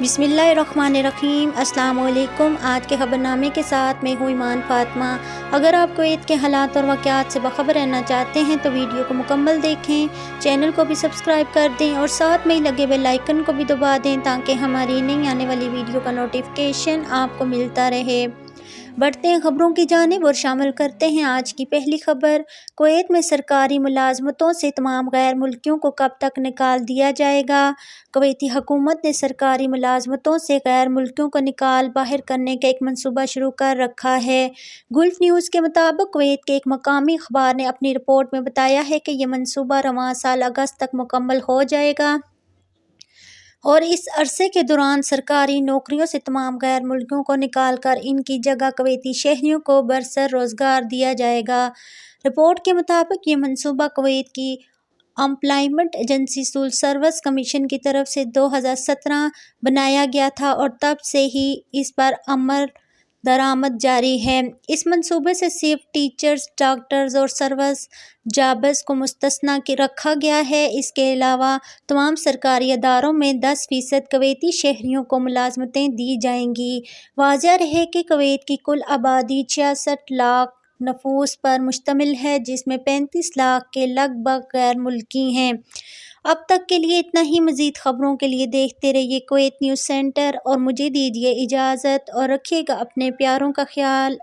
बिस्मिल्लाहिर्रहमानिर्रहीम। अस्सलाम वालेकुम। आज के खबरनामे के साथ मैं हूँ ईमान फातिमा। अगर आप कुवैत के हालात और वाक़यात से बाखबर रहना चाहते हैं तो वीडियो को मुकम्मल देखें, चैनल को भी सब्सक्राइब कर दें और साथ में ही लगे बेल आइकन को भी दबा दें ताकि हमारी नई आने वाली वीडियो का नोटिफिकेशन आपको मिलता रहे। बढ़ते हैं खबरों की जानिब और शामिल करते हैं आज की पहली खबर। कुवैत में सरकारी मुलाजमतों से तमाम गैर मुल्कियों को कब तक निकाल दिया जाएगा। कुवैती हुकूमत ने सरकारी मुलाजमतों से गैर मुल्कियों को निकाल बाहर करने का एक मंसूबा शुरू कर रखा है। गल्फ न्यूज़ के मुताबिक कुवैत के एक मकामी अखबार ने अपनी रिपोर्ट में बताया है कि यह मंसूबा रवां साल अगस्त तक मुकम्मल हो जाएगा और इस अरसे के दौरान सरकारी नौकरियों से तमाम गैर मुल्कियों को निकाल कर इनकी जगह कुवैती शहरियों को बरसर रोज़गार दिया जाएगा। रिपोर्ट के मुताबिक ये मंसूबा कुवैत की employment agency civil service commission की तरफ से 2017 बनाया गया था और तब से ही इस पर अमल दरामद जारी है। इस मंसूबे से सिर्फ टीचर्स, डॉक्टर्स और सर्विस जॉब्स को मुस्तस्ना रखा गया है। इसके अलावा तमाम सरकारी अदारों में 10% कुवैती शहरियों को मुलाजमतें दी जाएंगी। वाज़ेह रहे कि कुवैत की कुल आबादी 66 लाख नफूस पर मुश्तमिल है, जिसमें 35 लाख के लगभग गैर मुल्की हैं। अब तक के लिए इतना ही। मज़ीद खबरों के लिए देखते रहिए कुवैत न्यूज़ सेंटर और मुझे दीजिए इजाज़त और रखिएगा अपने प्यारों का ख्याल।